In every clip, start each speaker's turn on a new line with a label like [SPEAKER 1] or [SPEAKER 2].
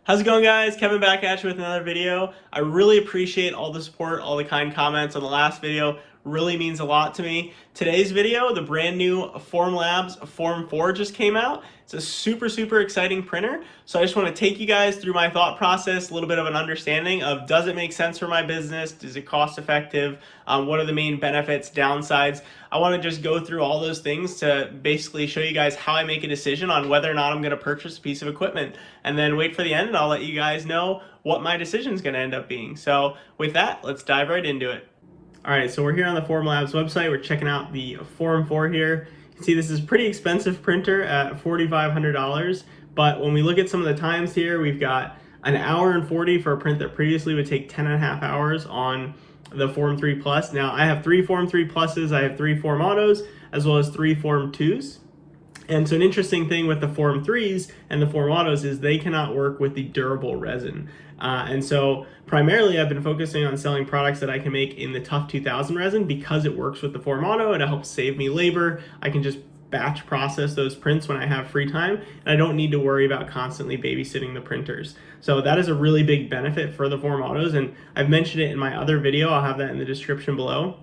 [SPEAKER 1] How's it going, guys? Kevin back at you with another video. I really appreciate all the support, all the kind comments on the last video. Really means a lot to me. Today's video, the brand new Formlabs Form 4 just came out. It's a super exciting printer. So I just want to take you guys through my thought process, a little bit of an understanding of, does it make sense for my business? Is it cost effective? What are the main benefits, downsides? I want to just go through all those things to basically show you guys how I make a decision on whether or not I'm going to purchase a piece of equipment, and then wait for the end and I'll let you guys know what my decision is going to end up being. So with that, let's dive right into it. All right, so we're here on the Formlabs website. We're checking out the Form 4 here. You can see this is a pretty expensive printer at $4,500, but when we look at some of the times here, we've got an hour and 40 for a print that previously would take 10.5 hours on the Form 3 Plus. Now I have 3 Form 3 Pluses, I have 3 Form Autos, as well as 3 Form 2s. And so an interesting thing with the Form 3s and the Form Autos is they cannot work with the durable resin. And so primarily I've been focusing on selling products that I can make in the Tough 2000 resin because it works with the Form Auto and it helps save me labor. I can just batch process those prints when I have free time, and I don't need to worry about constantly babysitting the printers. So that is a really big benefit for the Form Autos, and I've mentioned it in my other video. I'll have that in the description below.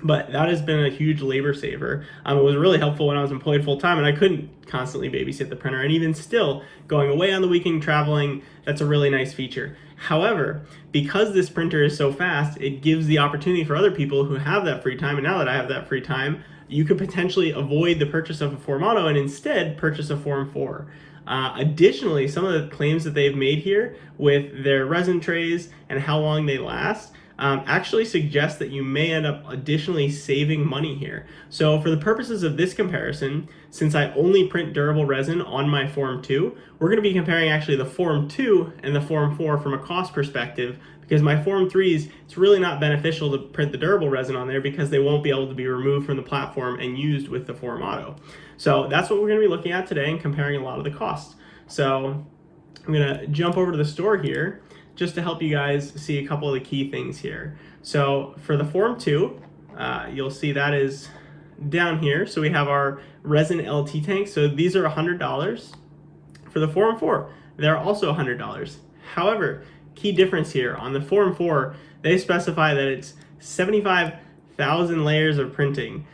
[SPEAKER 1] But that has been a huge labor saver. It was really helpful when I was employed full-time and I couldn't constantly babysit the printer. And even still, going away on the weekend, traveling, that's a really nice feature. However, because this printer is so fast, it gives the opportunity for other people who have that free time. And now that I have that free time, you could potentially avoid the purchase of a Form Auto and instead purchase a Form 4. Additionally, some of the claims that they've made here with their resin trays and how long they last actually suggest that you may end up additionally saving money here. So for the purposes of this comparison, since I only print durable resin on my Form 2, we're going to be comparing actually the Form 2 and the Form 4 from a cost perspective, because my Form 3s, it's really not beneficial to print the durable resin on there because they won't be able to be removed from the platform and used with the Form Auto. So that's what we're going to be looking at today and comparing a lot of the costs. So I'm going to jump over to the store here just to help you guys see a couple of the key things here. So for the Form 2, you'll see that is down here. So we have our resin LT tanks. So these are $100. For the Form 4, they're also $100. However, key difference here, on the Form 4, they specify that it's 75,000 layers of printing,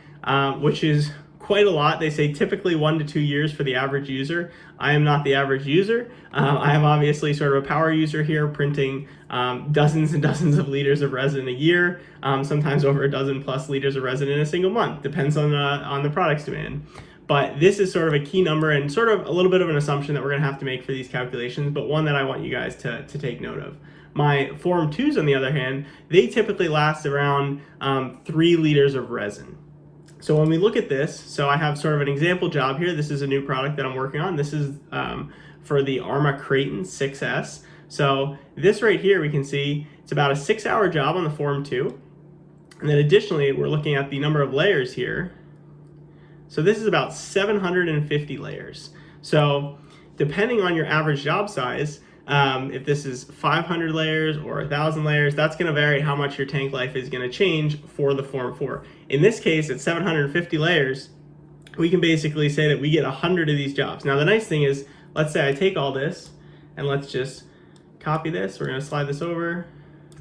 [SPEAKER 1] which is quite a lot. They say typically 1 to 2 years for the average user. I am not the average user. I am obviously sort of a power user here, printing dozens and dozens of liters of resin a year, sometimes over a dozen plus liters of resin in a single month. Depends on the product's demand. But this is sort of a key number and sort of a little bit of an assumption that we're going to have to make for these calculations, but one that I want you guys to take note of. My Form 2s, on the other hand, they typically last around 3 liters of resin. So when we look at this, so I have sort of an example job here. This is a new product that I'm working on. This is for the Arma Creighton 6S. So this right here, we can see it's about a 6-hour job on the Form 2. And then additionally, we're looking at the number of layers here. So this is about 750 layers. So depending on your average job size, if this is 500 layers or 1,000 layers, that's going to vary how much your tank life is going to change for the Form 4. In this case, at 750 layers, we can basically say that we get 100 of these jobs. Now, the nice thing is, let's say I take all this, and let's just copy this. We're going to slide this over.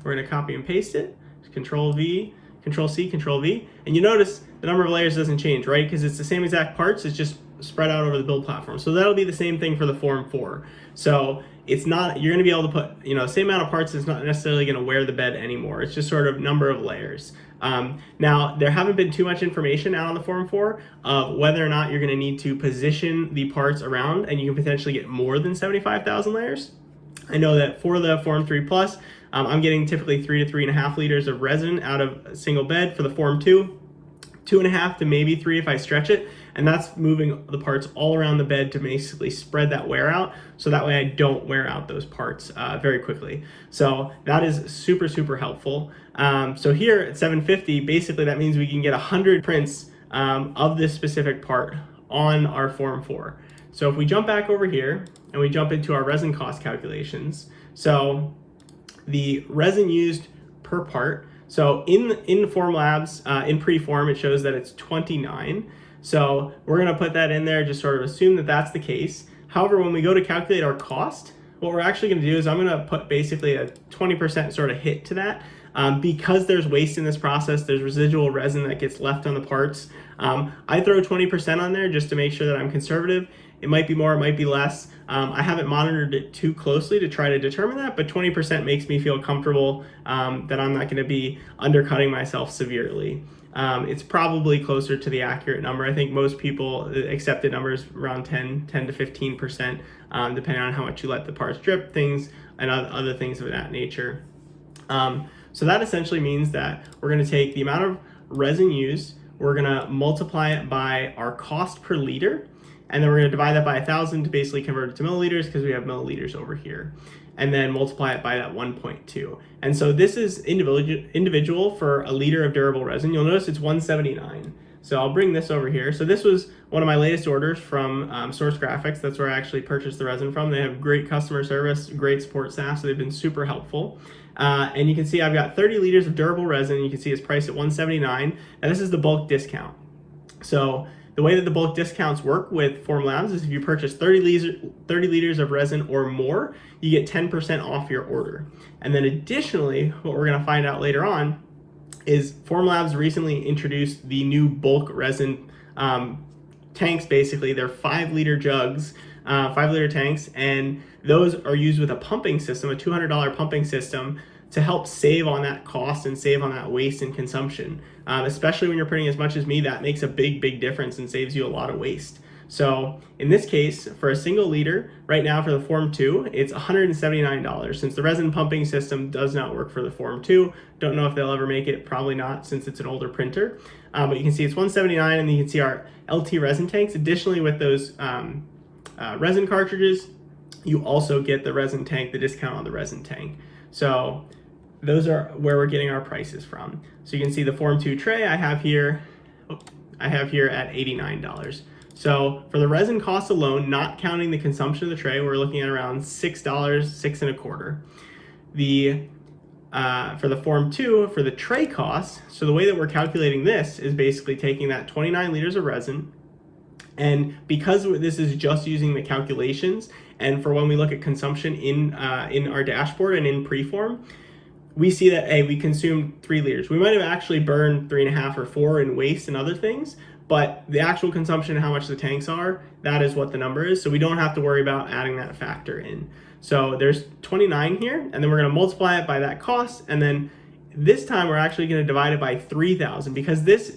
[SPEAKER 1] We're going to copy and paste it. Control V, Control C, Control V. And you notice the number of layers doesn't change, right? Because it's the same exact parts. It's just spread out over the build platform. So that'll be the same thing for the Form 4. So it's not, you're going to be able to put, the same amount of parts is not necessarily going to wear the bed anymore. It's just sort of number of layers. Now, there haven't been too much information out on the Form 4 of whether or not you're going to need to position the parts around, and you can potentially get more than 75,000 layers. I know that for the Form 3 Plus, I'm getting typically 3 to 3.5 liters of resin out of a single bed. For the Form 2, 2.5 to maybe 3 if I stretch it, and that's moving the parts all around the bed to basically spread that wear out, so that way I don't wear out those parts very quickly. So that is super helpful. So here at 750, basically that means we can get 100 prints of this specific part on our Form 4. So if we jump back over here and we jump into our resin cost calculations, so the resin used per part, so in Formlabs, in Preform, it shows that it's 29. So we're going to put that in there, just sort of assume that that's the case. However, when we go to calculate our cost, what we're actually going to do is I'm going to put basically a 20% sort of hit to that. Because there's waste in this process, there's residual resin that gets left on the parts. I throw 20% on there just to make sure that I'm conservative. It might be more, it might be less. I haven't monitored it too closely to try to determine that, but 20% makes me feel comfortable that I'm not going to be undercutting myself severely. It's probably closer to the accurate number. I think most people accept the numbers around 10 to 15%, depending on how much you let the parts drip, things, and other things of that nature. So that essentially means that we're going to take the amount of resin used, we're going to multiply it by our cost per liter, and then we're going to divide that by 1,000 to basically convert it to milliliters because we have milliliters over here, and then multiply it by that 1.2. And so this is individual for a liter of durable resin. You'll notice it's 179. So I'll bring this over here. So this was one of my latest orders from Source Graphics. That's where I actually purchased the resin from. They have great customer service, great support staff, so they've been super helpful. And you can see I've got 30 liters of durable resin. You can see it's priced at $179. And this is the bulk discount. So the way that the bulk discounts work with Formlabs is if you purchase 30 liters of resin or more, you get 10% off your order. And then additionally, what we're going to find out later on is Formlabs recently introduced the new bulk resin tanks. Basically, they're 5-liter jugs, 5-liter tanks, and those are used with a pumping system, a $200 pumping system, to help save on that cost and save on that waste and consumption. Especially when you're printing as much as me, that makes a big difference and saves you a lot of waste. So in this case, for a single liter, right now for the Form 2, it's $179. Since the resin pumping system does not work for the Form 2, don't know if they'll ever make it, probably not since it's an older printer. But you can see it's $179, and then you can see our LT resin tanks. Additionally, with those resin cartridges, you also get the resin tank, the discount on the resin tank. So those are where we're getting our prices from. So you can see the Form 2 tray I have here at $89. So for the resin cost alone, not counting the consumption of the tray, we're looking at around $6, $6.25. For the Form 2, for the tray cost, so the way that we're calculating this is basically taking that 29 liters of resin, and because this is just using the calculations, and for when we look at consumption in our dashboard and in preform, we see that, hey, we consumed 3 liters. We might have actually burned 3.5 or 4 in waste and other things, but the actual consumption and how much the tanks are, that is what the number is. So we don't have to worry about adding that factor in. So there's 29 here, and then we're going to multiply it by that cost, and then this time we're actually going to divide it by 3,000, because this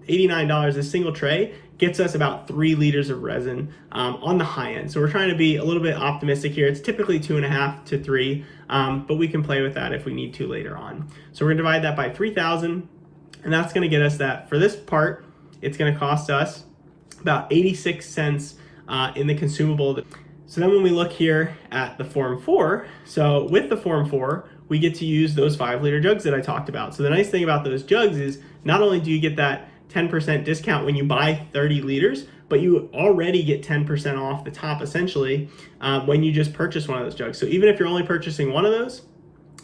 [SPEAKER 1] $89, this single tray, gets us about 3 liters of resin on the high end. So we're trying to be a little bit optimistic here. It's typically 2.5 to 3, but we can play with that if we need to later on. So we're going to divide that by 3,000, and that's going to get us that for this part, it's going to cost us about 86 cents in the consumable. So then when we look here at the Form 4, so with the Form 4, we get to use those 5-liter jugs that I talked about. So the nice thing about those jugs is not only do you get that 10% discount when you buy 30 liters, but you already get 10% off the top essentially when you just purchase one of those jugs. So even if you're only purchasing one of those,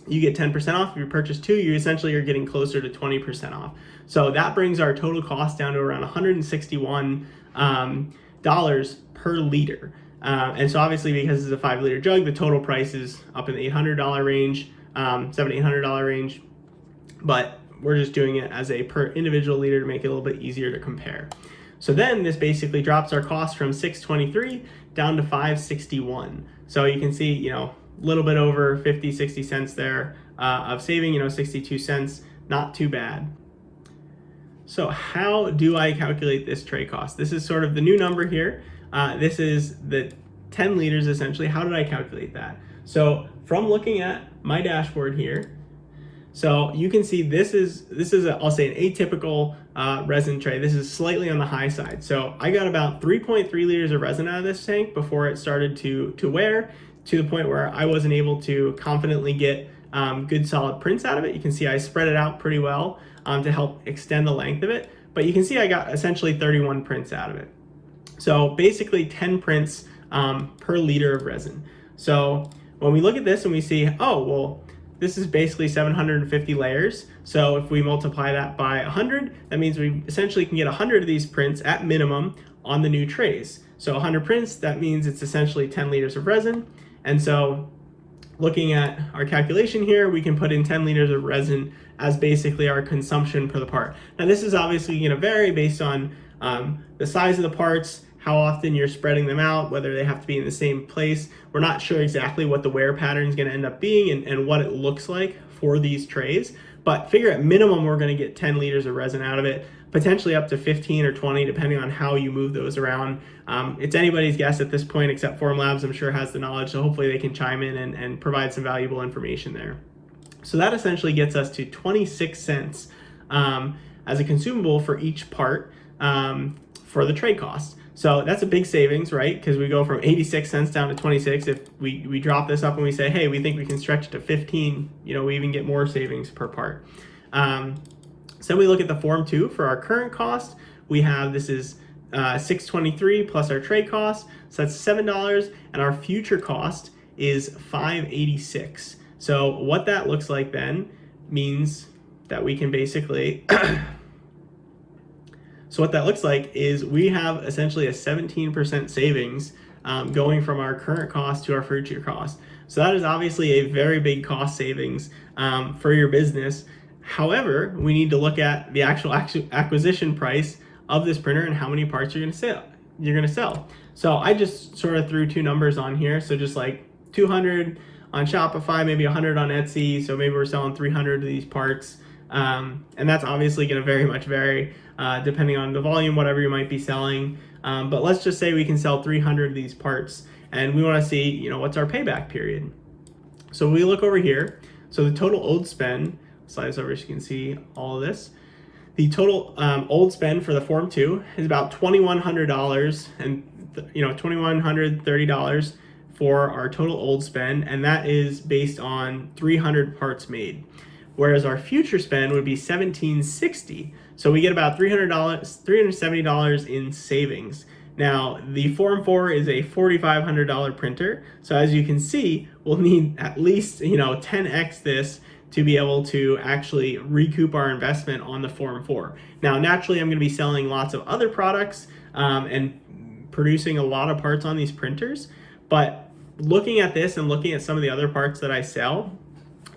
[SPEAKER 1] you get 10% off. If you purchase 2, you essentially are getting closer to 20% off. So that brings our total cost down to around $161 per liter. And so obviously, because it's a 5-liter jug, the total price is up in the $800 range, $700-800 range. But we're just doing it as a per individual liter to make it a little bit easier to compare. So then this basically drops our cost from $6.23 down to $5.61. So you can see, you know, a little bit over 50-60 cents there of saving, you know, 62 cents, not too bad. So how do I calculate this tray cost? This is sort of the new number here. This is the 10 liters essentially. How did I calculate that? So from looking at my dashboard here, so you can see this is I'll say an atypical resin tray. This is slightly on the high side. So I got about 3.3 liters of resin out of this tank before it started to wear, to the point where I wasn't able to confidently get good solid prints out of it. You can see I spread it out pretty well to help extend the length of it. But you can see I got essentially 31 prints out of it. So basically 10 prints per liter of resin. So when we look at this and we see, oh, well, this is basically 750 layers. So if we multiply that by 100, that means we essentially can get 100 of these prints at minimum on the new trays. So 100 prints, that means it's essentially 10 liters of resin. And so looking at our calculation here, we can put in 10 liters of resin as basically our consumption per the part. Now this is obviously going to vary based on the size of the parts, how often you're spreading them out, whether they have to be in the same place. We're not sure exactly what the wear pattern is going to end up being and what it looks like for these trays, but figure at minimum we're going to get 10 liters of resin out of it, potentially up to 15 or 20 depending on how you move those around. It's anybody's guess at this point, except Formlabs I'm sure has the knowledge, so hopefully they can chime in and provide some valuable information there. So that essentially gets us to 26 cents as a consumable for each part for the tray cost. So that's a big savings, right? Because we go from 86 cents down to 26. If we drop this up and we say, hey, we think we can stretch it to 15, we even get more savings per part. So then we look at the Form 2 for our current cost. We have, this is $6.23 plus our tray cost, so that's $7, and our future cost is $5.86. So what that looks like then means that we can basically so what that looks like is we have essentially a 17% savings going from our current cost to our future cost. So that is obviously a very big cost savings for your business. However, we need to look at the actual acquisition price of this printer and how many parts you're going to sell. So I just sort of threw two numbers on here. So just like 200 on Shopify, maybe 100 on Etsy. So maybe we're selling 300 of these parts. And that's obviously going to very much vary depending on the volume, whatever you might be selling. But let's just say we can sell 300 of these parts and we want to see, what's our payback period. So we look over here. So the total old spend, slide this over so you can see all of this. The total old spend for the Form 2 is about $2,100 and $2,130 for our total old spend, and that is based on 300 parts made. Whereas our future spend would be $1,760. So we get about $370 in savings. Now, the Form 4 is a $4,500 printer. So as you can see, we'll need at least 10x this to be able to actually recoup our investment on the Form 4. Now, naturally, I'm going to be selling lots of other products and producing a lot of parts on these printers. But looking at this and looking at some of the other parts that I sell,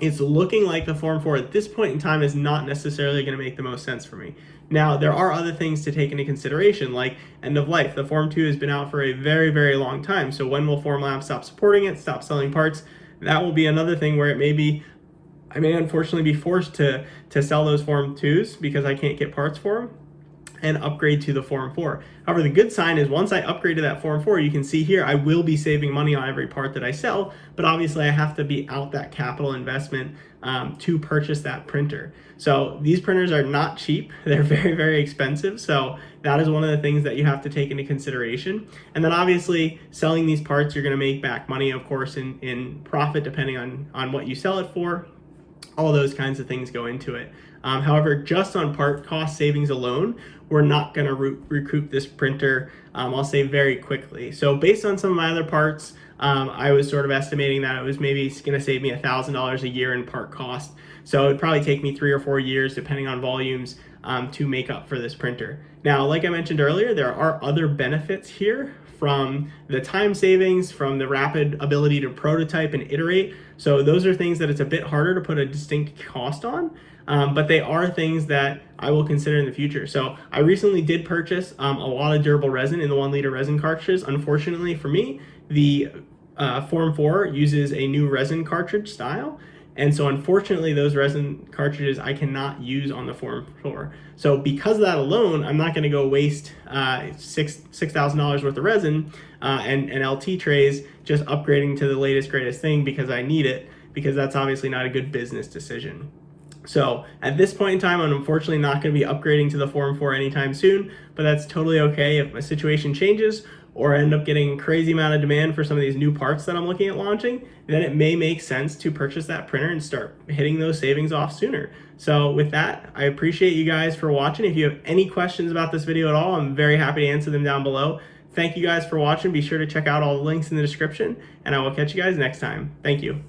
[SPEAKER 1] it's looking like the Form 4 at this point in time is not necessarily going to make the most sense for me. Now, there are other things to take into consideration, like end of life. The Form 2 has been out for a very, very long time. So when will Formlabs stop supporting it, stop selling parts? That will be another thing where I may unfortunately be forced to sell those Form 2s because I can't get parts for them and upgrade to the Form 4. However, the good sign is once I upgrade to that Form 4, you can see here, I will be saving money on every part that I sell, but obviously I have to be out that capital investment to purchase that printer. So these printers are not cheap. They're very, very expensive. So that is one of the things that you have to take into consideration. And then obviously selling these parts, you're gonna make back money, of course, in profit, depending on what you sell it for. All those kinds of things go into it. However, just on part cost savings alone, we're not going to recoup this printer, I'll say, very quickly. So based on some of my other parts, I was sort of estimating that it was maybe going to save me $1,000 a year in part cost. So it'd probably take me 3 or 4 years, depending on volumes, to make up for this printer. Now, like I mentioned earlier, there are other benefits here from the time savings, from the rapid ability to prototype and iterate. So those are things that it's a bit harder to put a distinct cost on, but they are things that I will consider in the future. So I recently did purchase a lot of durable resin in the 1 liter resin cartridges. Unfortunately for me, the Form 4 uses a new resin cartridge style. And so unfortunately, those resin cartridges I cannot use on the Form 4. So because of that alone, I'm not going to go waste $6,000 worth of resin and LT trays just upgrading to the latest, greatest thing because I need it, because that's obviously not a good business decision. So at this point in time, I'm unfortunately not going to be upgrading to the Form 4 anytime soon, but that's totally okay. If my situation changes or I end up getting a crazy amount of demand for some of these new parts that I'm looking at launching, then it may make sense to purchase that printer and start hitting those savings off sooner. So with that, I appreciate you guys for watching. If you have any questions about this video at all, I'm very happy to answer them down below. Thank you guys for watching. Be sure to check out all the links in the description, and I will catch you guys next time. Thank you.